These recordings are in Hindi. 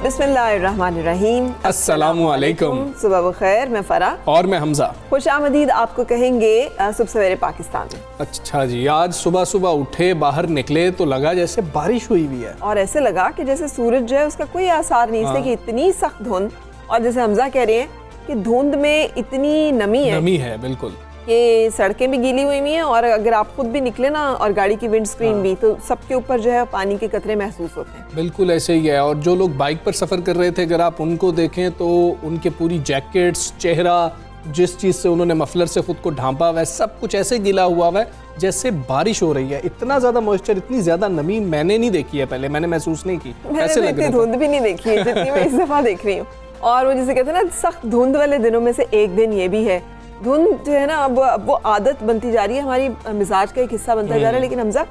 बिस्मिल्लाहिर्रहमानिर्रहीम। अस्सलामुअलैकुम। सुबह बखैर। मैं फरा और मैं हमजा। खुशामदीद आपको कहेंगे सुबह सवेरे पाकिस्तान में। अच्छा जी, आज सुबह सुबह उठे, बाहर निकले तो लगा जैसे बारिश हुई हुई है, और ऐसे लगा कि जैसे सूरज जो है उसका कोई आसार नहीं। इसलिए कि इतनी सख्त धुंध, और जैसे हमजा कह रहे हैं कि धुंध में इतनी नमी है बिल्कुल, कि सड़कें भी गीली हुई हैं, और अगर आप खुद भी निकले ना और गाड़ी की विंड स्क्रीन भी, तो सबके ऊपर जो है पानी के कतरे महसूस होते हैं। बिल्कुल ऐसे ही है। और जो लोग बाइक पर सफ़र कर रहे थे, अगर आप उनको देखें तो उनके पूरी जैकेट्स, चेहरा, जिस चीज़ से उन्होंने मफलर से खुद को ढांपा हुआ है, सब कुछ ऐसे गिला हुआ है जैसे बारिश हो रही है। इतना ज़्यादा मॉइस्चर, इतनी ज़्यादा नमी मैंने नहीं देखी है पहले, मैंने महसूस नहीं की। ऐसे लग रहा है धुंध भी नहीं देखी है जितनी मैं इस दफ़ा देख रही हूँ। और वो जिसे कहते हैं ना, सख्त धुंध वाले दिनों में से एक दिन ये भी है। धुंध जो है ना, अब वो आदत बनती जा रही है, हमारी मिजाज का एक हिस्सा बनता जा रहा है। लेकिन हमजा,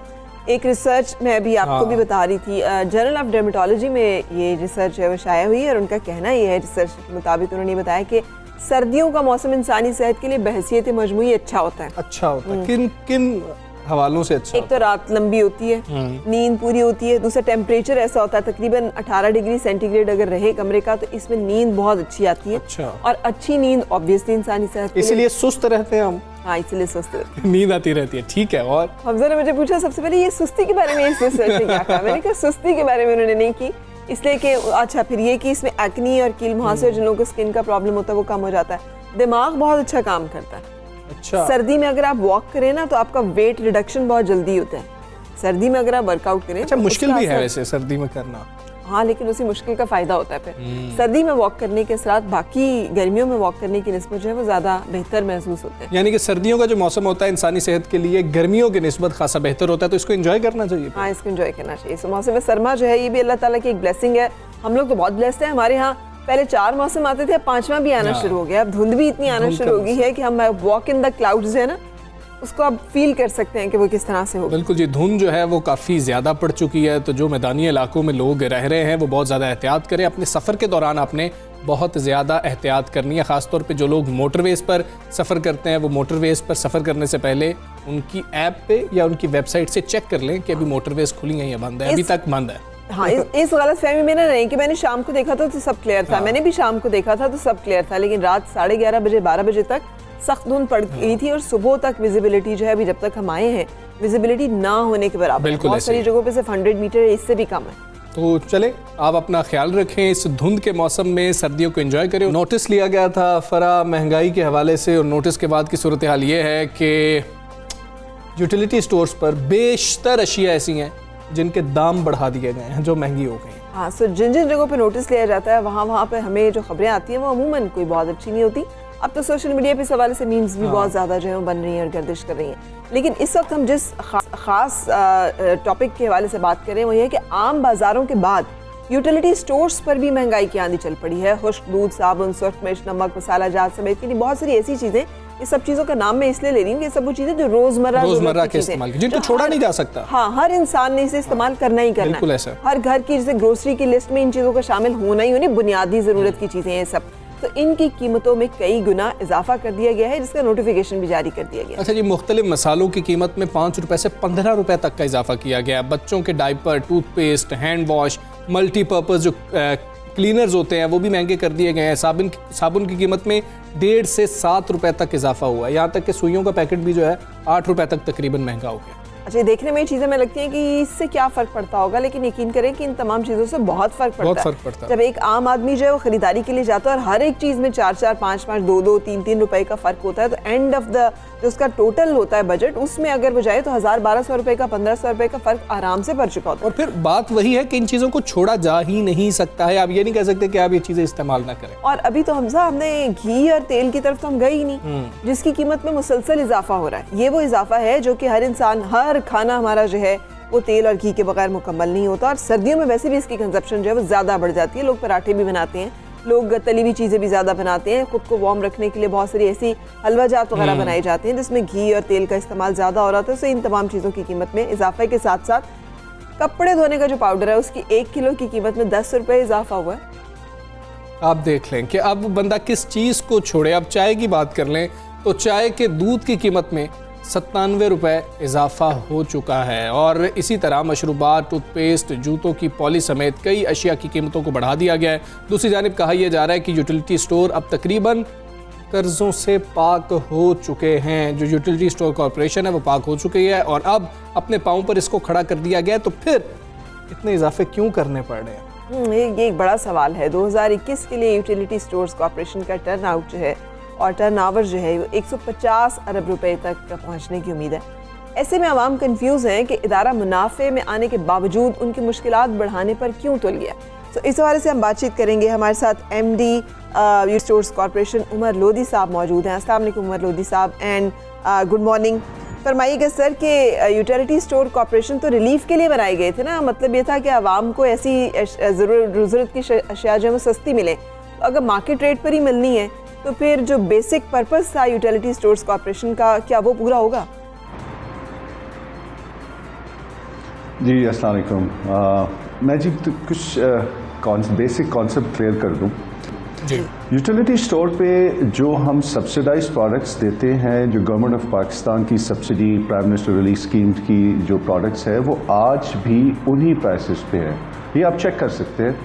एक रिसर्च मैं अभी आपको भी बता रही थी, जर्नल ऑफ डर्मेटोलॉजी में ये रिसर्च है वो शाया हुई है, और उनका कहना ये है, रिसर्च के मुताबिक उन्होंने बताया कि सर्दियों का मौसम इंसानी सेहत के लिए बहसियत मजमूई अच्छा होता है। अच्छा होता है। किन किन हवालों से अच्छा? एक तो रात लंबी होती है, नींद पूरी होती है। दूसरा, टेम्परेचर ऐसा होता है तकरीबन 18 डिग्री सेंटीग्रेड अगर रहे कमरे का, तो इसमें नींद बहुत अच्छी आती है। अच्छा। और अच्छी नींद ऑब्वियसली इंसानी सेहत, इसलिए सुस्त रहते हैं हम। हाँ, इसलिए सुस्त रहते हैं, नींद आती रहती है। ठीक है। और हमजा ने मुझे पूछा सबसे पहले, ये सुस्ती के बारे में इस रिसर्च ने क्या कहा? मैंने कहा सुस्ती के बारे में उन्होंने नहीं की, इसलिए कि अच्छा, फिर ये कि इसमें एक्नी और कील मुहासे, जिन लोगों को स्किन का प्रॉब्लम होता है, वो कम हो जाता है। दिमाग बहुत अच्छा काम करता है। अच्छा। सर्दी में अगर आप वॉक करें ना, तो आपका वेट रिडक्शन बहुत जल्दी होता है सर्दी में अगर आप वर्कआउट करें। अच्छा, मुश्किल भी है वैसे सर्दी में करना। हाँ, लेकिन उसी मुश्किल का फायदा होता है फिर। सर्दी में वॉक करने के साथ बाकी गर्मियों में वॉक करने की निस्बत जो है वो ज्यादा बेहतर महसूस होता है। यानी कि सर्दियों का जो मौसम होता है इंसानी सेहत के लिए गर्मियों की निस्बत खासा बेहतर होता है, तो इसको एंजॉय करना चाहिए। हाँ, इसको एंजॉय करना चाहिए। इस मौसम में सरमा जो है, ये भी अल्लाह ताला की एक ब्लेसिंग है। हम लोग तो बहुत ब्लेस्ड हैं। हमारे यहाँ पहले 4 मौसम आते थे, अब 5वां भी आना शुरू हो गया। अब धुंध भी इतनी आना शुरू हो गई है कि हम वॉक इन द क्लाउड्स है ना, उसको आप फील कर सकते हैं कि वो किस तरह से हो। बिल्कुल जी, धुंध जो है वो काफ़ी ज़्यादा पड़ चुकी है, तो जो मैदानी इलाकों में लोग रह रहे हैं वो बहुत ज़्यादा एहतियात करें। अपने सफ़र के दौरान आपने बहुत ज़्यादा एहतियात करनी है। ख़ासतौर पे जो लोग मोटरवेज़ पर सफ़र करते हैं, वो मोटरवेज़ पर सफ़र करने से पहले उनकी ऐप पे या उनकी वेबसाइट से चेक कर लें कि अभी मोटरवेज़ खुली हैं या बंद है। अभी तक बंद है। हाँ, इस गलत फहमी में ना नहीं कि मैंने शाम को देखा था तो सब क्लियर था। मैंने भी शाम को देखा था तो सब क्लियर था, लेकिन रात 11:30 बजे 12 बजे तक सख्त धुंध पड़ गई थी, और सुबह तक विजिबिलिटी जो है, अभी जब तक हम आए हैं, विजिबिलिटी ना होने के बराबर है। बहुत सारी जगहों पे सिर्फ 100 मीटर, इससे भी कम है। तो चले, आप अपना ख्याल रखें, इस धुंध के मौसम में सर्दियों को एंजॉय करें। नोटिस लिया गया था फरा महंगाई के हवाले से, और नोटिस के बाद की सूरत हाल ये है कि यूटिलिटी स्टोर्स पर बेशतर अशिया ऐसी हैं जिनके दाम बढ़ा दिए गए हैं, जो महंगी हो गई हैं। हाँ, सो जिन जिन जगहों पे नोटिस लिया जाता है, वहाँ पे हमें जो खबरें आती हैं वो अमूमन कोई बहुत अच्छी नहीं होती। अब तो सोशल मीडिया पे इस हवाले से मीम्स भी बहुत ज़्यादा जो है बन रही हैं और गर्दिश कर रही हैं। लेकिन इस वक्त हम जिस खास टॉपिक के हवाले से बात करें, वो ये है कि आम बाज़ारों के बाद यूटिलिटी स्टोर्स पर भी महंगाई की आंधी चल पड़ी है। खुश्क दूध, साबुन, सुर्ख मिर्च, नमक, मसाला जात समेत की बहुत सारी ऐसी चीज़ें, ये सब चीज़ों का नाम मैं इसलिए ले रही हूँ कि सब वो चीज़ें जो रोजमर्रा के इस्तेमाल, जिनको छोड़ा नहीं जा सकता। हाँ, हर इंसान ने इसे इस्तेमाल करना ही करना है। हर घर की जैसे ग्रोसरी की लिस्ट में इन चीज़ों का शामिल होना ही होनी, बुनियादी ज़रूरत की चीज़ें ये सब। तो इनकी कीमतों में कई गुना इजाफा कर दिया गया है, जिसका नोटिफिकेशन भी जारी कर दिया गया। अच्छा जी, मुख्तलिफ मसालों की कीमत में 5 रुपए से 15 रुपए तक का इजाफा किया गया। बच्चों के diaper, toothpaste, hand wash, multipurpose जो क्लीनर्स होते हैं वो भी महंगे कर दिए गए हैं। साबुन की कीमत में 1.5 से 7 रुपए तक इजाफा हुआ है। यहाँ तक कि सुइयों का पैकेट भी जो है 8 रुपए तक तकरीबन महंगा हो गया। अच्छा, देखने में ये चीज़ें हमें लगती हैं कि इससे क्या फ़र्क पड़ता होगा, लेकिन यकीन करें कि इन तमाम चीज़ों से बहुत फ़र्क पड़ता है। जब एक आम आदमी जो है वो ख़रीदारी के लिए जाता है और हर एक चीज़ में 4-4, 5-5, 2-2, 3-3 रुपए का फ़र्क होता है, तो एंड ऑफ द जो उसका टोटल होता है बजट, उसमें अगर वो जाए तो 1000-1200 रुपए का, 1500 रुपए का फ़र्क आराम से पड़ चुका होता है। और फिर बात वही है कि इन चीज़ों को छोड़ा जा ही नहीं सकता है। आप ये नहीं कह सकते कि आप ये चीज़ें इस्तेमाल ना करें। और अभी तो हमने घी और तेल की तरफ तो हम गए ही नहीं, जिसकी कीमत में मुसलसल इजाफा हो रहा है। ये वो इजाफा है जो कि हर इंसान, हर खाना हमारा जो है वो तेल और घी के बगैर मुकम्मल नहीं होता, और सर्दियों में वैसे भी इसकी कंजप्शन जो है वो ज़्यादा बढ़ जाती है। लोग पराठे भी बनाते हैं लोग तली हुई चीज़ें भी ज़्यादा बनाते हैं, ख़ुद को वार्म रखने के लिए बहुत सारी ऐसी हलवा जात वगैरह बनाए जाते हैं जिसमें घी और तेल का इस्तेमाल ज़्यादा हो रहा था। तो इन तमाम चीज़ों की कीमत में इजाफे के साथ साथ कपड़े धोने का जो पाउडर है उसकी 1 किलो की कीमत में 10 रुपये इजाफा हुआ है। आप देख लें कि अब बंदा किस चीज़ को छोड़े। अब चाय की बात कर लें तो चाय के दूध की कीमत में 97 रुपये इजाफा हो चुका है और इसी तरह मशरूबात, टूथपेस्ट, जूतों की पॉलिश समेत कई अशिया की कीमतों को बढ़ा दिया गया है। दूसरी जानिब कहा यह जा रहा है कि यूटिलिटी स्टोर अब तकरीबन कर्जों से पाक हो चुके हैं। जो यूटिलिटी स्टोर कॉरपोरेशन है वो पाक हो चुकी है और अब अपने पाँव पर इसको खड़ा कर दिया गया है। तो फिर इतने इजाफे क्यों करने पड़ रहे हैं? ये एक बड़ा सवाल है। 2021 के लिए यूटिलिटी स्टोर्स कॉरपोरेशन का टर्न आउट जो है और टर्नओवर जो है वो 150 अरब रुपए तक पहुंचने की उम्मीद है। ऐसे में आवाम कंफ्यूज हैं कि इदारा मुनाफे में आने के बावजूद उनकी मुश्किलात बढ़ाने पर क्यों तुल गया। तो इस हवाले से हम बातचीत करेंगे। हमारे साथ MD utility stores corporation Umar Lodhi साहब मौजूद हैं। अस्सलाम वालेकुम उमर लोधी साहब एंड गुड मॉर्निंग। फरमाइएगा सर कि यूटिलिटी स्टोर कॉरपोरेशन तो रिलीफ के लिए बनाए गए थे ना, मतलब ये था कि आवाम को ऐसी ज़रूरत की अशिया जो है वो सस्ती मिले। तो अगर मार्केट रेट पर ही मिलनी है तो फिर जो बेसिक पर्पस था यूटिलिटी स्टोर्स कॉरपोरेशन का, क्या वो पूरा होगा? जी अस्सलाम वालेकुम। मैं जी कुछ बेसिक कॉन्सेप्ट क्लियर कर दूं। यूटिलिटी स्टोर पे जो हम सब्सिडाइज प्रोडक्ट्स देते हैं, जो गवर्नमेंट ऑफ पाकिस्तान की subsidy, prime minister relief scheme की जो प्रोडक्ट्स है वो आज भी उन्हीं प्राइसेस पे है। ये आप चेक कर सकते हैं।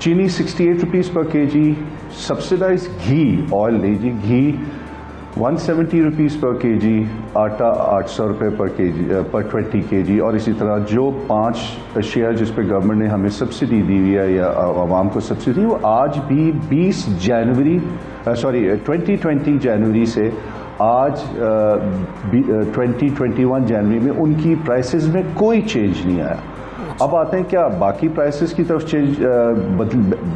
चीनी 68 रुपीज़ पर केजी, सब्सिडाइज घी ऑयल लीजिए, घी 170 रुपीज़ पर केजी, आटा 800 रुपये पर केजी पर 20 केजी, और इसी तरह जो 5 शेयर जिस पे गवर्नमेंट ने हमें सब्सिडी दी हुई है या आवाम को सब्सिडी, वो आज भी 2020 जनवरी से आज 2021 जनवरी में उनकी प्राइसेस में कोई चेंज नहीं आया। अब आते हैं क्या बाकी प्राइसेस की तरफ चेंज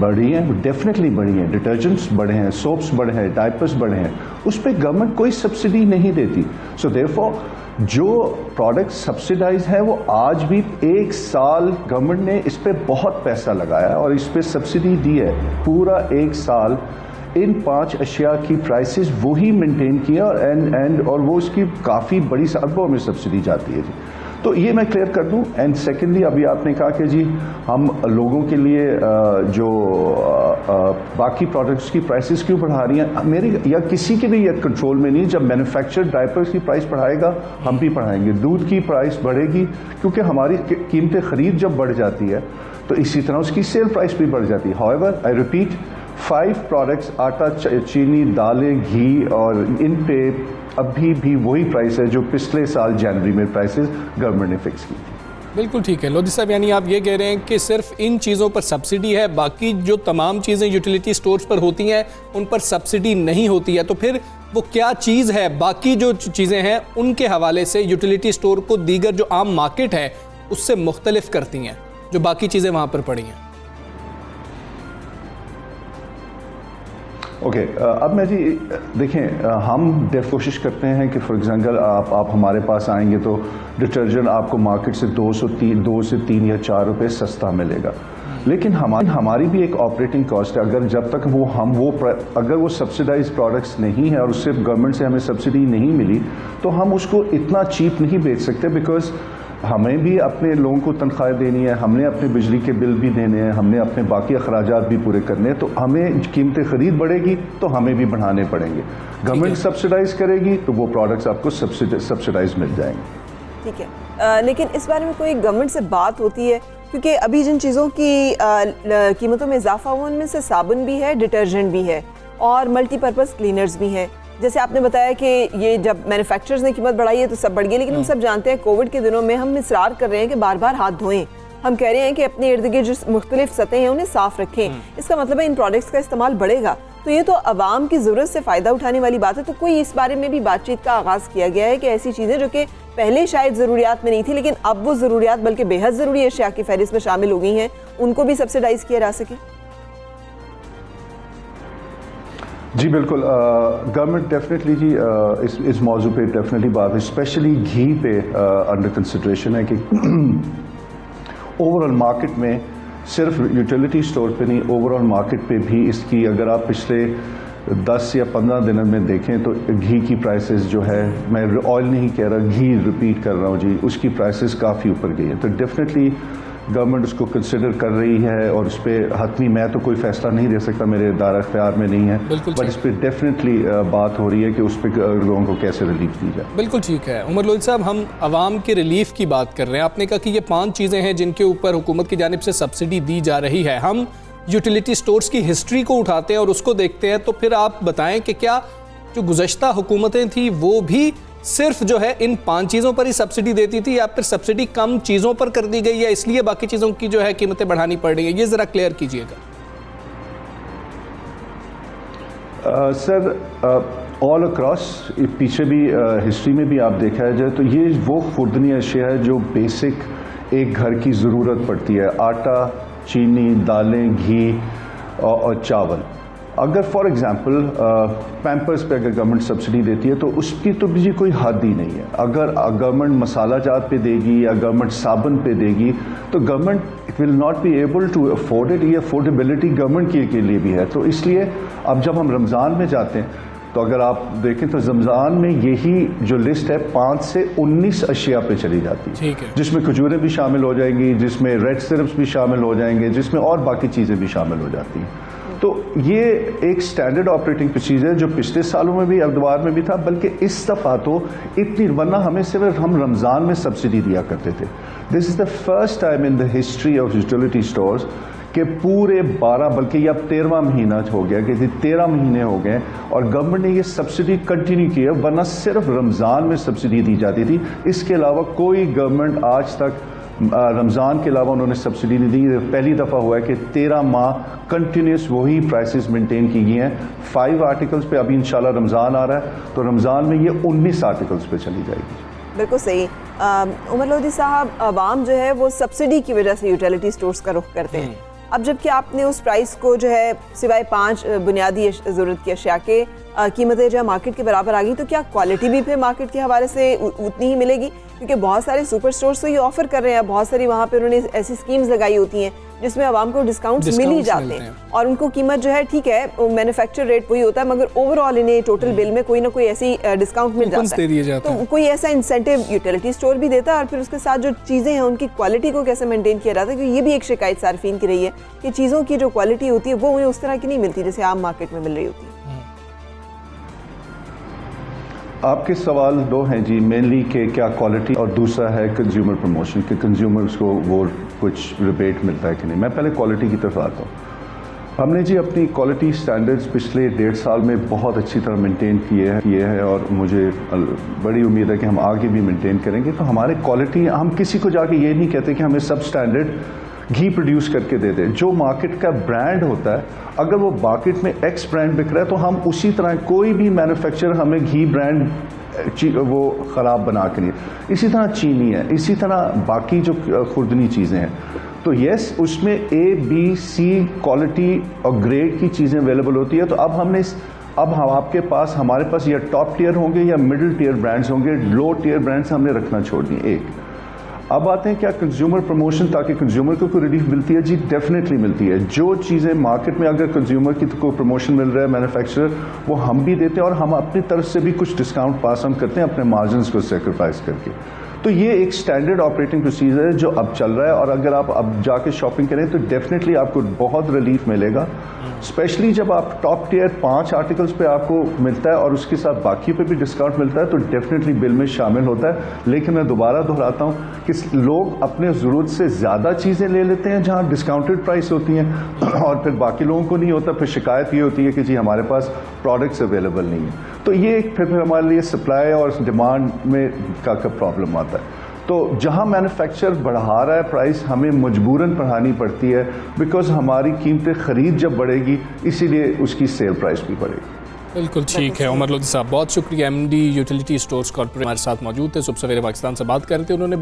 बढ़ी हैं? डेफिनेटली बढ़ी हैं। डिटर्जेंट्स बढ़े हैं, सोप्स बढ़े हैं, डायपर्स बढ़े हैं, उस पर गवर्नमेंट कोई सब्सिडी नहीं देती। सो देयरफॉर जो प्रोडक्ट सब्सिडाइज है वो आज भी 1 साल गवर्नमेंट ने इस पर बहुत पैसा लगाया और इस पर सब्सिडी दी है। पूरा 1 साल इन 5 अशिया की प्राइसेस वही मेंटेन किया और वो उसकी काफ़ी बड़ी अरबों में सब्सिडी जाती है जी। तो ये मैं क्लियर कर दूं। एंड सेकेंडली अभी आपने कहा कि जी हम लोगों के लिए जो बाकी प्रोडक्ट्स की प्राइसेस क्यों बढ़ा रही हैं, मेरी या किसी के लिए कंट्रोल में नहीं। जब मैन्युफैक्चर्ड डायपर्स की प्राइस बढ़ाएगा हम भी बढ़ाएंगे, दूध की प्राइस बढ़ेगी क्योंकि हमारी कीमतें खरीद जब बढ़ जाती है तो इसी तरह उसकी सेल प्राइस भी बढ़ जाती है। हाउएवर आई रिपीट, 5 प्रोडक्ट्स आटा, चीनी, दालें, घी और इन पे अभी भी वही प्राइस है जो पिछले साल जनवरी में प्राइसेस गवर्नमेंट ने फिक्स की थी। बिल्कुल ठीक है लोधी साहब, यानी आप ये कह रहे हैं कि सिर्फ इन चीज़ों पर सब्सिडी है, बाकी जो तमाम चीज़ें यूटिलिटी स्टोर्स पर होती हैं उन पर सब्सिडी नहीं होती है। तो फिर वो क्या चीज़ है, बाकी जो चीज़ें हैं उनके हवाले से यूटिलिटी स्टोर को दीगर जो आम मार्केट है उससे मुख्तलिफ करती हैं, जो बाकी चीज़ें वहाँ पर पड़ी हैं? ओके, अब मैं जी देखें, हम कोशिश करते हैं कि फॉर एग्जांपल आप हमारे पास आएंगे तो डिटर्जेंट आपको मार्केट से 2 से 3 या 4 रुपए सस्ता मिलेगा। लेकिन हमारी भी एक ऑपरेटिंग कॉस्ट है। अगर जब तक अगर वो सब्सिडाइज प्रोडक्ट्स नहीं है और उससे गवर्नमेंट से हमें सब्सिडी नहीं मिली तो हम उसको इतना चीप नहीं बेच सकते, बिकॉज हमें भी अपने लोगों को तनख्वाहें देनी है, हमने अपने बिजली के बिल भी देने हैं, हमने अपने बाकी अखराजात भी पूरे करने हैं। तो हमें कीमतें खरीद बढ़ेगी तो हमें भी बढ़ाने पड़ेंगे। गवर्नमेंट सब्सिडाइज करेगी तो वो प्रोडक्ट्स आपको सब्सिडाइज मिल जाएंगे। ठीक है, लेकिन इस बारे में कोई गवर्नमेंट से बात होती है? क्योंकि अभी जिन चीज़ों की कीमतों में इजाफा हुआ उनमें से साबुन भी है, डिटर्जेंट भी है और मल्टीपर्पज़ क्लीनर्स भी हैं। जैसे आपने बताया कि ये जब मैन्युफैक्चरर्स ने कीमत बढ़ाई है तो सब बढ़ गई, लेकिन हम सब जानते हैं कोविड के दिनों में हम इसरार कर रहे हैं कि बार बार हाथ धोएं। हम कह रहे हैं कि अपने इर्द गिर्द जो मुख्तलिफ सतहें हैं उन्हें साफ रखें। इसका मतलब है इन प्रोडक्ट्स का इस्तेमाल बढ़ेगा। तो ये तो आवाम की ज़रूरत से फ़ायदा उठाने वाली बात है। तो कोई इस बारे में भी बातचीत का आगाज़ किया गया है कि ऐसी चीज़ें जो कि पहले शायद ज़रूरियात में नहीं थी लेकिन अब वो ज़रूरियात बल्कि बेहद ज़रूरी अशिया की फहरिस्त में शामिल हो गई हैं, उनको भी सब्सिडाइज किया जा सके? जी बिल्कुल, गवर्नमेंट डेफिनेटली जी इस मौजू पे डेफिनेटली बात है, स्पेशली घी पे अंडर कंसिडरेशन है कि ओवरऑल मार्केट में सिर्फ यूटिलिटी स्टोर पे नहीं, ओवरऑल मार्केट पे भी इसकी, अगर आप पिछले 10 या 15 दिनों में देखें तो घी की प्राइसेस जो है, मैं ऑयल नहीं कह रहा, घी रिपीट कर रहा हूँ जी, उसकी प्राइसेस काफ़ी ऊपर गई है। तो डेफिनेटली गवर्नमेंट उसको कंसिडर कर रही है और उस पर हतमी मैं तो कोई फैसला नहीं दे सकता, मेरे दायरा इख्तियार में नहीं है, बट इस पर डेफिनेटली बात हो रही है कि उस पर लोगों को कैसे रिलीफ दी जाए। बिल्कुल ठीक है। उमर लोधी साहब, हम आवाम के रिलीफ की बात कर रहे हैं। आपने कहा कि ये 5 चीज़ें हैं जिनके ऊपर हुकूमत की जानिब से सब्सिडी दी जा रही है। हम यूटिलिटी स्टोर्स की हिस्ट्री को उठाते हैं और उसको देखते हैं, तो फिर आप बताएं कि क्या जो गुज़श्ता हुकूमतें थी वो भी सिर्फ जो है इन 5 चीज़ों पर ही सब्सिडी देती थी, या फिर सब्सिडी कम चीज़ों पर कर दी गई है इसलिए बाकी चीज़ों की जो है कीमतें बढ़ानी पड़ रही है? ये ज़रा क्लियर कीजिएगा। सर ऑल अक्रॉस पीछे भी हिस्ट्री में भी आप देखा जाए तो ये वो खुर्दनी अशिया है जो बेसिक एक घर की ज़रूरत पड़ती है। आटा, चीनी, दालें, घी और चावल। अगर फॉर एग्जांपल पैम्पर्स पे अगर गवर्नमेंट सब्सिडी देती है तो उसकी तो भी कोई हद ही नहीं है। अगर गवर्नमेंट मसाला जात पे देगी या गवर्नमेंट साबुन पे देगी तो government will not be able to afford it. ये अफोर्डेबिलिटी गवर्नमेंट के लिए भी है। तो इसलिए अब जब हम रमज़ान में जाते हैं तो अगर आप देखें तो रमज़ान में यही जो लिस्ट है 5 से 19 अशिया पे चली जाती है, जिसमें खजूरें भी शामिल हो जाएंगी, जिसमें रेड सिरप्स भी शामिल हो जाएंगे, जिसमें और बाकी चीज़ें भी शामिल हो जाती हैं। तो ये एक स्टैंडर्ड ऑपरेटिंग प्रोसीजर जो पिछले सालों में भी अखबार में भी था, बल्कि इस दफ़ा तो इतनी, वरना हमें सिर्फ हम रमज़ान में सब्सिडी दिया करते थे। This is the first time in the history of utility stores कि पूरे 12 बल्कि ये अब 13वां महीना हो गया कि 13 महीने हो गए और गवर्नमेंट ने ये सब्सिडी कंटिन्यू की है, वरना सिर्फ रमज़ान में सब्सिडी दी जाती थी। इसके अलावा कोई गवर्नमेंट आज तक रमज़ान के अलावा उन्होंने सब्सिडी नहीं दी। पहली दफ़ा हुआ है कि 13 माह कंटिन्यूस वही प्राइसेस मेंटेन की गई हैं। 5 आर्टिकल्स पे अभी इंशाल्लाह रमज़ान आ रहा है तो रमज़ान में ये 19 आर्टिकल्स पे चली जाएगी। बिल्कुल सही। उमर लोधी साहब, अवाम जो है वो सब्सिडी की वजह से यूटिलिटी स्टोर्स का रुख करते हैं। अब जबकि आपने उस प्राइस को जो है सिवाय 5 बुनियादी ज़रूरत की अशिया के कीमतें जो है मार्केट के बराबर आ गई, तो क्या क्वालिटी भी फिर मार्केट के हवाले से उतनी ही मिलेगी? क्योंकि बहुत सारे सुपर स्टोर्स तो ये ऑफर कर रहे हैं, बहुत सारी वहाँ पे उन्होंने ऐसी स्कीम्स लगाई होती हैं जिसमें आवाम को डिस्काउंट्स मिल ही जाते हैं और उनको कीमत जो है ठीक है मैन्युफैक्चर रेट वही होता है, मगर ओवरऑल इन्हें टोटल बिल में कोई ना कोई ऐसी डिस्काउंट मिल जाता है। तो कोई ऐसा इंसेंटिव यूटिलिटी स्टोर भी देता है और फिर उसके साथ जो चीज़ें हैं उनकी क्वालिटी को कैसे मेंटेन किया जाता है? क्योंकि ये भी एक शिकायत सार्फिन की रही है कि चीज़ों की जो क्वालिटी होती है वो उन्हें उस तरह की नहीं मिलती जैसे आम मार्केट में मिल रही होती है। आपके सवाल 2 हैं जी, मेनली के क्या क्वालिटी और दूसरा है कंज्यूमर प्रमोशन कि कंज्यूमर्स को वो कुछ रिबेट मिलता है कि नहीं। मैं पहले क्वालिटी की तरफ आता हूँ। हमने जी अपनी क्वालिटी स्टैंडर्ड्स पिछले 1.5 साल में बहुत अच्छी तरह मेंटेन किए हैं और मुझे बड़ी उम्मीद है कि हम आगे भी मेंटेन करेंगे। तो हमारे क्वालिटी, हम किसी को जाके ये नहीं कहते कि हमें सब स्टैंडर्ड घी प्रोड्यूस करके दे दें। जो मार्केट का ब्रांड होता है, अगर वो मार्केट में एक्स ब्रांड बिक रहा है तो हम उसी तरह, कोई भी मैन्युफैक्चरर हमें घी ब्रांड वो ख़राब बना के नहीं। इसी तरह चीनी है, इसी तरह बाकी जो खुर्दनी चीज़ें हैं, तो यस उसमें ABC क्वालिटी और ग्रेड की चीज़ें अवेलेबल होती है। तो अब हमने अब हम आपके पास, हमारे पास या टॉप टियर होंगे या मिडिल टियर ब्रांड्स होंगे, लो टियर ब्रांड्स हमने रखना छोड़ दिए। एक अब आते हैं क्या कंज्यूमर प्रमोशन, ताकि कंज्यूमर को कोई रिलीफ मिलती है? जी डेफिनेटली मिलती है। जो चीज़ें मार्केट में अगर कंज्यूमर की को प्रमोशन मिल रहा है मैन्युफैक्चरर, वो हम भी देते हैं और हम अपनी तरफ से भी कुछ डिस्काउंट पास ऑन करते हैं अपने मार्जिनस को सेक्रीफाइस करके। तो ये एक स्टैंडर्ड ऑपरेटिंग प्रोसीजर है जो अब चल रहा है और अगर आप अब जाके शॉपिंग करें तो डेफिनेटली आपको बहुत रिलीफ मिलेगा, स्पेशली जब आप टॉप टियर 5 आर्टिकल्स पे आपको मिलता है और उसके साथ बाकी पे भी डिस्काउंट मिलता है तो डेफिनेटली बिल में शामिल होता है। लेकिन मैं दोबारा दोहराता हूँ कि लोग अपने ज़रूरत से ज़्यादा चीज़ें ले लेते हैं जहाँ डिस्काउंटेड प्राइस होती हैं और फिर बाकी लोगों को नहीं होता, फिर शिकायत ये होती है कि जी हमारे पास प्रोडक्ट्स अवेलेबल नहीं है। तो ये फिर हमारे लिए सप्लाई और डिमांड में का प्रॉब्लम आता है। तो जहां मैन्युफैक्चरर बढ़ा रहा है प्राइस, हमें मजबूरन बढ़ानी पड़ती है, बिकॉज हमारी कीमतें खरीद जब बढ़ेगी इसीलिए उसकी सेल प्राइस भी बढ़ेगी। बिल्कुल ठीक है। उमर लोधी साहब बहुत शुक्रिया। MD यूटिलिटी स्टोर्स कॉर्पोरेट हमारे साथ मौजूद थे, सुबह सवेरे पाकिस्तान से बात कर रहे थे। उन्होंने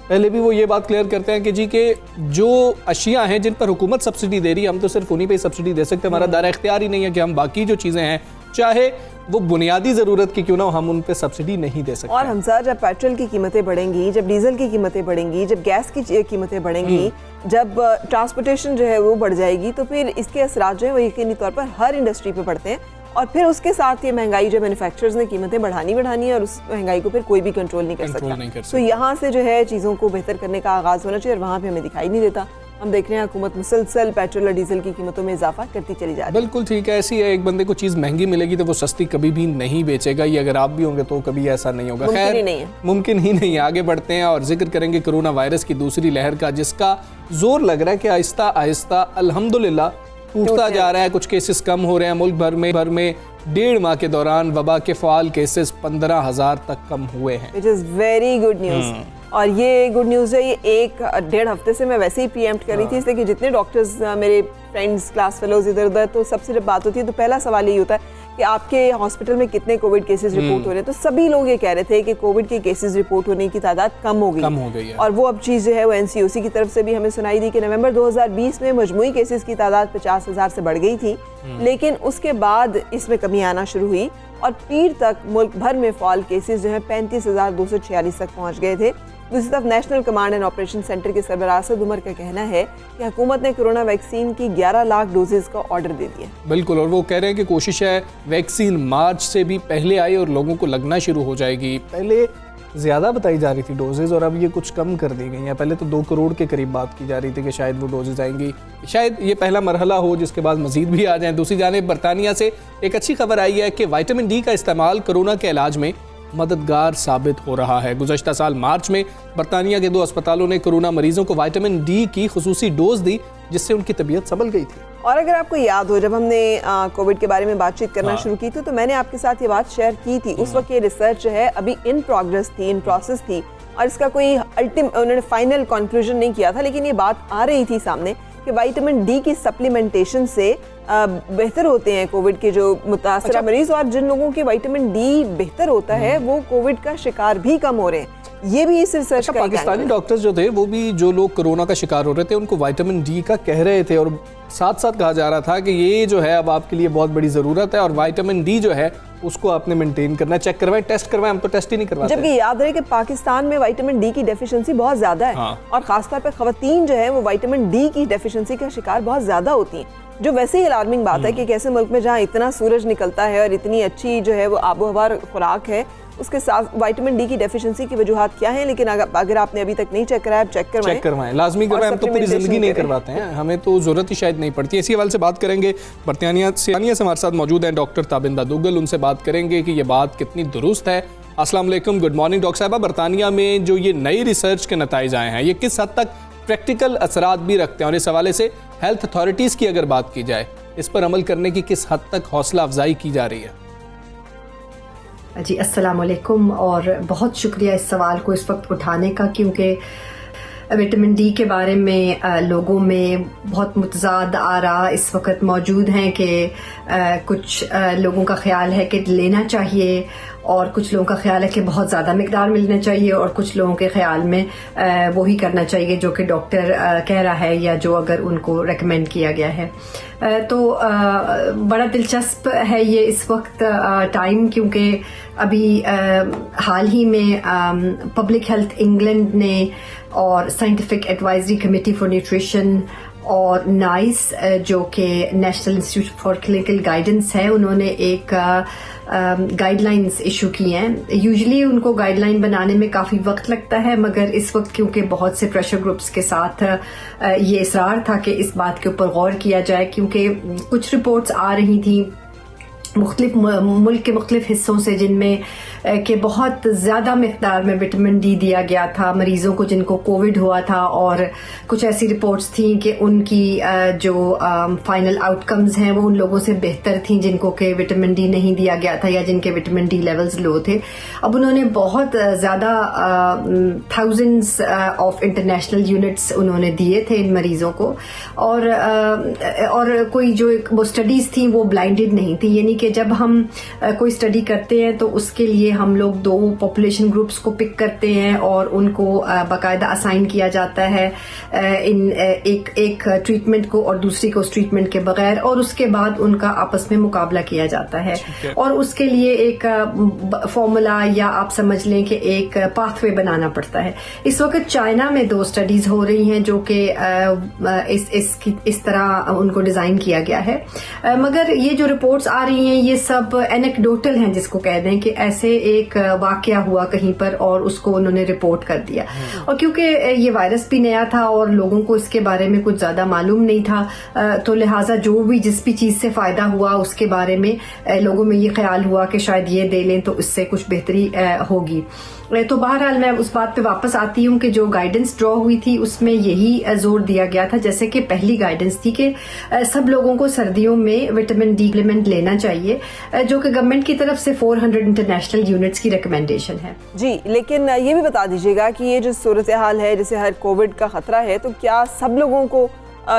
पहले भी वो ये बात क्लियर करते हैं कि जी के जो अशिया हैं जिन पर हुकूमत सब्सिडी दे रही है, हम तो सिर्फ उन्हीं पे सब्सिडी दे सकते हैं, हमारा दायरा इख्तियार ही नहीं है कि हम बाकी जो चीज़ें हैं चाहे वो बुनियादी ज़रूरत की क्यों ना हो, हम उन पे सब्सिडी नहीं दे सकते। और हमसा, जब पेट्रोल की कीमतें बढ़ेंगी, जब डीजल की कीमतें बढ़ेंगी, जब गैस की कीमतें बढ़ेंगी, जब ट्रांसपोर्टेशन जो है वो बढ़ जाएगी, तो फिर इसके असरात जो है वो यकीनी तौर पर हर इंडस्ट्री पे पड़ते हैं। और फिर उसके साथ ये महंगाई जो मैन्युफैक्चरर्स ने कीमतें बढ़ानी है और उस महंगाई को फिर कोई भी कंट्रोल नहीं कर सकता। तो यहाँ से जो है चीज़ों को बेहतर करने का आगाज़ होना चाहिए और वहाँ पे हमें दिखाई नहीं देता। हम देख रहे हैं हुकूमत मुसलसल पेट्रोल और डीजल की कीमतों में इजाफा करती चली जा रही है। बिल्कुल ठीक है, ऐसी है, एक बंदे को चीज़ महंगी मिलेगी तो वो सस्ती कभी भी नहीं बेचेगा। ये अगर आप भी होंगे तो कभी ऐसा नहीं होगा। खैर, मुमकिन ही नहीं है। आगे बढ़ते हैं और जिक्र करेंगे कोरोना वायरस की दूसरी लहर का, जिसका जोर लग रहा है कि आहिस्ता आहिस्ता अल्हम्दुलिल्लाह टूटता जा रहा है। कुछ केसेस कम हो रहे हैं। मुल्क भर में 1.5 माह के दौरान वबा के फ़ाल केसेस 15,000 तक कम हुए हैं, which is very good news. और ये गुड न्यूज़ है। ये 1-1.5 हफ्ते से मैं वैसे ही प्रीएम्प्ट कर रही थी, इसलिए कि जितने डॉक्टर्स मेरे फ्रेंड्स, क्लास फेलोज इधर उधर, तो सबसे जब बात होती है तो पहला सवाल यही होता है कि आपके हॉस्पिटल में कितने कोविड केसेस रिपोर्ट हो रहे हैं। तो सभी लोग ये कह रहे थे कि कोविड के केसेस रिपोर्ट होने की तादाद कम हो गई है। और वो अब चीज़ जो है वो एनसीओसी की तरफ से भी हमें सुनाई दी कि नवंबर 2020 में मजमूई केसेस की तादाद 50,000 से बढ़ गई थी, लेकिन उसके बाद इसमें कमी आना शुरू हुई और पीर तक मुल्क भर में फॉल केसेस जो है 35,246 तक पहुँच गए थे। दूसरी तरफ national command and operation centre के सरबराह असद उमर का कहना है कि हुकूमत ने कोरोना वैक्सीन की 11 लाख डोजेज का ऑर्डर दे दिया। बिल्कुल, और वो कह रहे हैं कि कोशिश है वैक्सीन मार्च से भी पहले आए और लोगों को लगना शुरू हो जाएगी। पहले ज़्यादा बताई जा रही थी डोजेज और अब ये कुछ कम कर दी गई हैं। पहले तो 2 करोड़ के करीब बात की जा रही थी कि शायद वो डोजेज आएंगी। शायद ये पहला मरहला हो, जिसके बाद मजीद भी आ जाएं। दूसरी जानिब बरतानिया से एक अच्छी खबर आई है कि विटामिन डी का इस्तेमाल कोरोना के इलाज में मददगार साबित हो रहा है। गुज़श्ता साल मार्च में बरतानिया के 2 अस्पतालों ने कोरोना मरीजों को विटामिन डी की खुसूसी डोज दी, जिससे उनकी तबीयत संभल गई थी। और अगर आपको याद हो, जब हमने कोविड के बारे में बातचीत करना शुरू की थी तो मैंने आपके साथ ये बात शेयर की थी। उस वक्त ये रिसर्च जो है अभी इन प्रोसेस थी और इसका कोई उन्होंने फाइनल कंक्लूजन नहीं किया था, लेकिन ये बात आ रही थी सामने कि विटामिन डी की सप्लीमेंटेशन से बेहतर होते हैं कोविड के जो मुतासरा मरीज, और जिन लोगों के विटामिन डी बेहतर होता है वो कोविड का शिकार भी कम हो रहे हैं। ये भी इस रिसर्च का पाकिस्तानी डॉक्टर्स जो थे वो भी जो लोग कोरोना का शिकार हो रहे थे उनको विटामिन डी का कह रहे थे, और साथ साथ कहा जा रहा था कि ये जो है अब आपके लिए बहुत बड़ी ज़रूरत है और विटामिन डी जो है उसको आपने मेंटेन करना है। चेक करवाएं, टेस्ट करवाएं, हम तो टेस्ट ही नहीं करवाते। जबकि याद रहे कि पाकिस्तान में विटामिन डी की डेफिशिएंसी बहुत ज़्यादा है। और ख़ासतौर पर ख़वातीन जो है वो विटामिन डी की डेफिशिएंसी का शिकार बहुत ज़्यादा होती हैं, जो वैसे ही अलार्मिंग बात है कि कैसे मुल्क में जहाँ इतना सूरज निकलता है और इतनी अच्छी जो है वो आबो हवा खुराक है, उसके साथ विटामिन डी की डेफिशिएंसी की वजूहात क्या है। लेकिन अगर आपने अभी तक नहीं चेक कराया, चेक करवाएं, लाजमी करवाएं। हम तो पूरी जिंदगी नहीं करवाते हैं, हमें तो जरूरत ही शायद नहीं पड़ती। इसी हवाले से बात करेंगे। बरतानिया से हमारे साथ मौजूद हैं डॉक्टर ताबिंदा दुग्गल, उनसे बात करेंगे कि ये बात कितनी दुरुस्त है। अस्सलाम वालेकुम, गुड मॉर्निंग डॉक्टर साहबा। बरतानिया में जो ये नई रिसर्च के नताइज आए हैं, ये किस हद तक प्रैक्टिकल असरात भी रखते हैं, और इस हवाले से हेल्थ अथॉरिटीज़ की अगर बात की जाए, इस पर अमल करने की किस हद तक हौसला अफजाई की जा रही है? जी अस्सलाम वालेकुम, और बहुत शुक्रिया इस सवाल को इस वक्त उठाने का, क्योंकि विटामिन डी के बारे में लोगों में बहुत मुतज़ाद आरा इस वक्त मौजूद हैं कि कुछ लोगों का ख्याल है कि लेना चाहिए और कुछ लोगों का ख्याल है कि बहुत ज़्यादा मिकदार में लेना चाहिए, और कुछ लोगों के ख्याल में वही करना चाहिए जो कि डॉक्टर कह रहा है या जो अगर उनको रेकमेंड किया गया है। तो बड़ा दिलचस्प है ये इस वक्त टाइम, क्योंकि अभी हाल ही में पब्लिक हेल्थ इंग्लैंड ने और scientific advisory committee for nutrition और नाइस जो कि national institute for clinical guidance है, उन्होंने एक गाइडलाइंस इशू की हैं। यूजुअली उनको गाइडलाइन बनाने में काफ़ी वक्त लगता है, मगर इस वक्त क्योंकि बहुत से प्रेशर ग्रुप्स के साथ ये इसरार था कि इस बात के ऊपर गौर किया जाए, क्योंकि कुछ रिपोर्ट्स आ रही थी मुख्तलिफ मुल्क के मुख्तलिफ हिस्सों से जिनमें कि बहुत ज़्यादा मिक़दार में विटामिन डी दिया गया था मरीज़ों को जिनको कोविड हुआ था, और कुछ ऐसी रिपोर्ट्स थी कि उनकी जो फाइनल आउटकम्स हैं वो उन लोगों से बेहतर थी जिनको कि विटामिन डी नहीं दिया गया था या जिनके विटामिन डी लेवल्स लो थे। अब उन्होंने बहुत ज़्यादा थाउजेंड्स ऑफ इंटरनेशनल यूनिट्स उन्होंने दिए थे इन मरीज़ों को, और कोई जो वो स्टडीज़ थी वो ब्लाइंडेड नहीं थी, यानी कि जब हम कोई स्टडी करते हैं तो उसके लिए हम लोग 2 पॉपुलेशन ग्रुप्स को पिक करते हैं और उनको बाकायदा असाइन किया जाता है इन एक ट्रीटमेंट को और दूसरी को उस ट्रीटमेंट के बगैर, और उसके बाद उनका आपस में मुकाबला किया जाता है और उसके लिए एक फॉर्मूला या आप समझ लें कि एक पाथवे बनाना पड़ता है। इस वक्त चाइना में 2 स्टडीज हो रही हैं जो कि इस तरह उनको डिजाइन किया गया है, मगर ये जो रिपोर्ट्स आ रही हैं ये सब एनेक्डोटल हैं, जिसको कह दें कि ऐसे एक वाकया हुआ कहीं पर और उसको उन्होंने रिपोर्ट कर दिया। और क्योंकि ये वायरस भी नया था और लोगों को इसके बारे में कुछ ज्यादा मालूम नहीं था, तो लिहाजा जो भी जिस भी चीज से फायदा हुआ उसके बारे में लोगों में ये ख्याल हुआ कि शायद ये दे लें तो इससे कुछ बेहतरी होगी। तो बहरहाल मैं उस बात पे वापस आती हूँ कि जो गाइडेंस ड्रॉ हुई थी उसमें यही जोर दिया गया था, जैसे कि पहली गाइडेंस थी कि सब लोगों को सर्दियों में विटामिन डी सप्लीमेंट लेना चाहिए, जो कि गवर्नमेंट की तरफ से 400 इंटरनेशनल यूनिट्स की रिकमेंडेशन है। जी, लेकिन ये भी बता दीजिएगा कि ये जो सूरत हाल है, जैसे हर कोविड का खतरा है, तो क्या सब लोगों को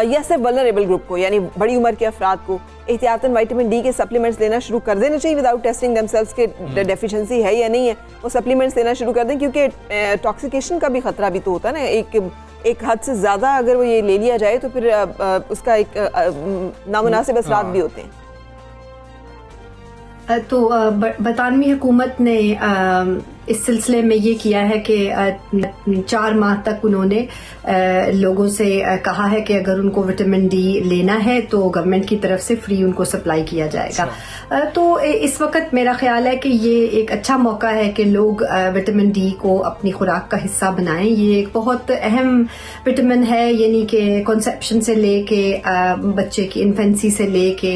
या सिर्फ वल्नरेबल ग्रुप को, यानी बड़ी उम्र के अफराद को एहतियातन विटामिन डी के सप्लीमेंट्स लेना शुरू कर देना चाहिए विदाउट टेस्टिंग देमसेल्व्स के डेफिशिएंसी है या नहीं है, वो सप्लीमेंट्स लेना शुरू कर दें? क्योंकि टॉक्सिकेशन का भी खतरा भी तो होता है ना, एक हद से ज़्यादा अगर वो ये ले लिया जाए तो फिर उसका एक नामुनासिब असरात भी होते हैं। तो बरतानवी हुकूमत ने इस सिलसिले में ये किया है कि 4 माह तक उन्होंने लोगों से कहा है कि अगर उनको विटामिन डी लेना है तो गवर्नमेंट की तरफ से फ्री उनको सप्लाई किया जाएगा। तो इस वक्त मेरा ख्याल है कि ये एक अच्छा मौका है कि लोग विटामिन डी को अपनी खुराक का हिस्सा बनाएं। ये एक बहुत अहम विटामिन है, यानी कि कॉन्सेप्शन से लेके बच्चे की इन्फेंसी से लेके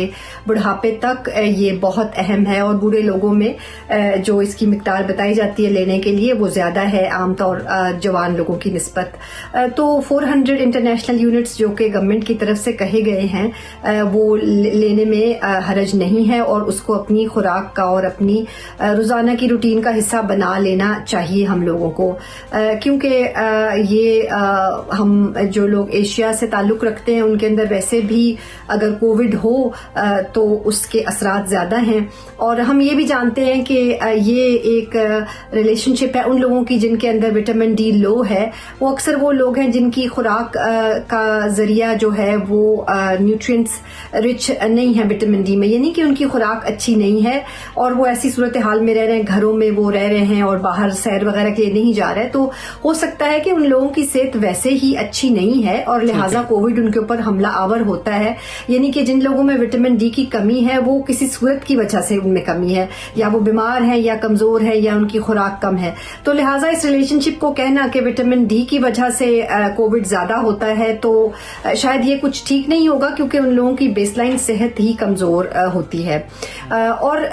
बुढ़ापे तक ये बहुत अहम है, और बूढ़े लोगों में जो इसकी मिकदार बताई जाती है लेने के लिए वो ज्यादा है आमतौर जवान लोगों की निस्बत। तो 400 इंटरनेशनल यूनिट्स जो कि गवर्नमेंट की तरफ से कहे गए हैं वो लेने में हरज नहीं है, और उसको अपनी खुराक का और अपनी रोजाना की रूटीन का हिस्सा बना लेना चाहिए हम लोगों को, क्योंकि ये हम जो लोग एशिया से ताल्लुक रखते हैं उनके अंदर वैसे भी अगर कोविड हो तो उसके असरात ज्यादा हैं, और हम ये भी जानते हैं कि ये एक रिलेशनशिप है उन लोगों की जिनके अंदर विटामिन डी लो है, वो अक्सर वो लोग हैं जिनकी खुराक का जरिया जो है वो न्यूट्रिएंट्स रिच नहीं है विटामिन डी में, यानी कि उनकी खुराक अच्छी नहीं है और वो ऐसी सूरत हाल में रह रहे हैं, घरों में वो रह रहे हैं और बाहर सैर वगैरह के लिए नहीं जा रहे, तो हो सकता है कि उन लोगों की सेहत वैसे ही अच्छी नहीं है और लिहाजा कोविड उनके ऊपर हमला आवर होता है। यानी कि जिन लोगों में विटामिन डी की कमी है वो किसी सूरत की वजह से उनमें कमी है, या वो बीमार है या कमजोर है या उनकी खुराक कम है, तो लिहाजा इस रिलेशनशिप को कहना कि विटामिन डी की वजह से कोविड ज्यादा होता है तो शायद ये कुछ ठीक नहीं होगा, क्योंकि उन लोगों की बेसलाइन सेहत ही कमजोर होती है। और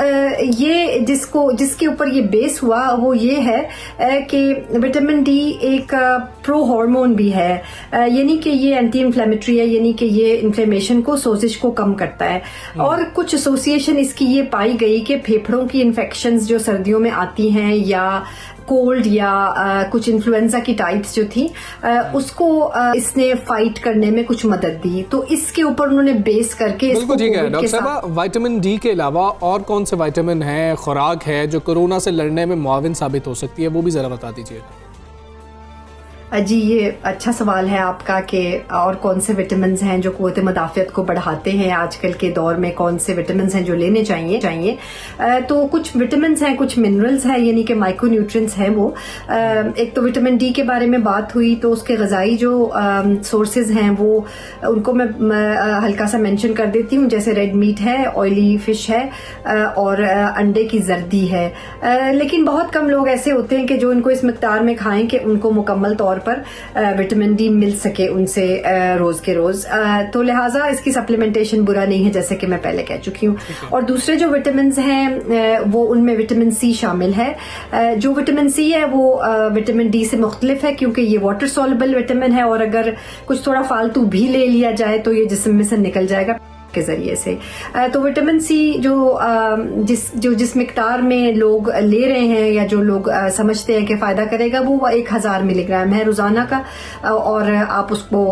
ये जिसके ऊपर ये बेस हुआ वो ये है कि विटामिन डी एक प्रो हार्मोन भी है, यानी कि ये एंटी इन्फ्लेमेटरी है, यानी कि ये इन्फ्लेमेशन को, सोजिश को कम करता है। और कुछ एसोसिएशन इसकी ये पाई गई कि फेफड़ों की इन्फेक्शंस जो सर्दियों में आती हैं या कोल्ड या कुछ इन्फ्लुएंजा की टाइप्स जो थी उसको इसने फाइट करने में कुछ मदद दी, तो इसके ऊपर उन्होंने बेस करके बिल्कुल ठीक है। डॉक्टर साहब, विटामिन डी के अलावा और कौन से विटामिन है, खुराक है जो कोरोना से लड़ने में मुआविन साबित हो सकती है, वो भी जरा बता दीजिए। जी, ये अच्छा सवाल है आपका कि और कौन से विटामिन हैं जो क़ुव्वत मदाफ़ियत को बढ़ाते हैं आजकल के दौर में, कौन से विटामिन हैं जो लेने चाहिए। तो कुछ विटामिन हैं, कुछ मिनरल्स हैं, यानी कि माइक्रो न्यूट्रिएंट्स हैं वो। एक तो विटामिन डी के बारे में बात हुई तो उसके ग़िज़ाई जो सोर्सेज हैं वो उनको मैं हल्का सा मेंशन कर देती हूँ, जैसे रेड मीट है, ऑयली फिश है और अंडे की जर्दी है। लेकिन बहुत कम लोग ऐसे होते हैं कि जो इनको इस मिक़दार में खाएं कि उनको मुकम्मल तौर पर विटामिन डी मिल सके उनसे रोज के रोज, तो लिहाजा इसकी सप्लीमेंटेशन बुरा नहीं है, जैसे कि मैं पहले कह चुकी हूँ। और दूसरे जो विटामिन हैं वो उनमें विटामिन सी शामिल है। जो विटामिन सी है वो विटामिन डी से मुख्तलिफ है, क्योंकि ये वाटर सॉल्युबल विटामिन है और अगर कुछ थोड़ा फालतू भी ले लिया जाए तो ये जिस्म में से निकल जाएगा। के ज़रिए से। तो विटामिन सी जिस मिकदार में लोग ले रहे हैं या जो लोग समझते हैं कि फ़ायदा करेगा वो 1000 मिलीग्राम है रोज़ाना का, और आप उसको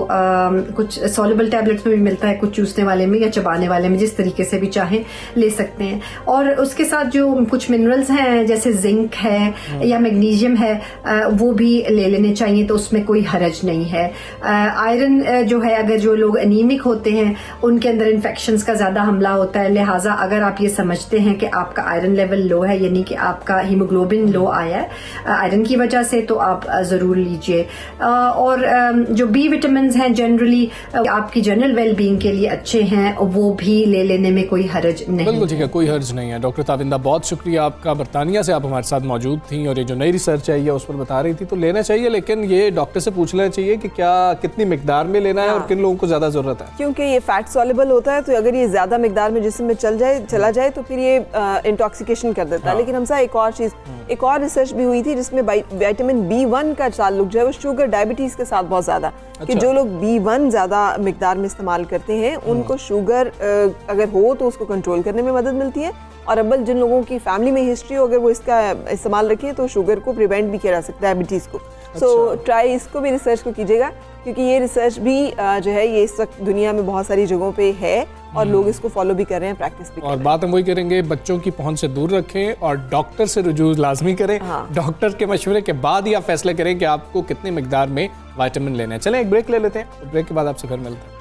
कुछ सॉल्युबल टैबलेट्स में भी मिलता है, कुछ चूसने वाले में या चबाने वाले में, जिस तरीके से भी चाहें ले सकते हैं। और उसके साथ जो कुछ मिनरल्स हैं जैसे जिंक है या मैग्नीशियम है वो भी ले लेने चाहिए, तो उसमें कोई हरज नहीं है। आयरन जो है, अगर जो लोग एनीमिक होते हैं उनके अंदर इन्फेक्शंस का ज़्यादा हमला होता है, लिहाजा अगर आप ये समझते हैं कि आपका आयरन लेवल लो है, यानी कि आपका हीमोग्लोबिन लो आया है आयरन की वजह से, तो आप ज़रूर लीजिए। और जो बी विटामिन हैं जनरली आपकी जनरल वेलबींग के लिए अच्छे हैं, वो भी ले लेने में कोई हरज नहीं। बिल्कुल ठीक है, कोई हर्ज नहीं है। डॉक्टर ताविंदा, बहुत शुक्रिया आपका, बरतानिया से आप हमारे साथ मौजूद थी और ये जो नई रिसर्च आई है उस पर बता रही थी। तो लेना चाहिए, लेकिन ये डॉक्टर से पूछ लेना चाहिए कि क्या कितनी मिकदार में लेना है और किन लोगों को ज़्यादा ज़रूरत है, क्योंकि ये फैट सॉल्युबल होता है, तो अगर ये ज़्यादा मिकदार में जिस्म में चला जाए तो फिर ये इंटॉक्सिकेशन कर देता है। लेकिन हमसे एक और चीज़, एक और रिसर्च भी हुई थी जिसमें विटामिन B1 का ताल्लुक जो है वो शुगर डायबिटीज़ के साथ बहुत ज़्यादा, कि जो लोग B1 ज़्यादा मिकदार में इस्तेमाल करते हैं उनको शुगर अगर हो तो उसको कंट्रोल करने में मदद मिलती है, और अब्बल जिन लोगों की फैमिली में हिस्ट्री हो अगर वो इसका इस्तेमाल रखें तो शुगर को प्रिवेंट भी किया जा सकता है, डायबिटीज़ को। सो ट्राई इसको भी, रिसर्च को कीजिएगा, क्योंकि ये रिसर्च भी जो है ये इस वक्त दुनिया में बहुत सारी जगहों पे है और लोग इसको फॉलो भी कर रहे हैं, प्रैक्टिस भी कर रहे हैं। और बात हम वही करेंगे, बच्चों की पहुंच से दूर रखें और डॉक्टर से रुजू लाजमी करें। डॉक्टर के मशवरे के बाद ही आप फैसला करें कि आपको कितने मिकदार में विटामिन लेना है। चलें एक ब्रेक ले लेते हैं, ब्रेक के बाद आपसे फिर मिलते हैं।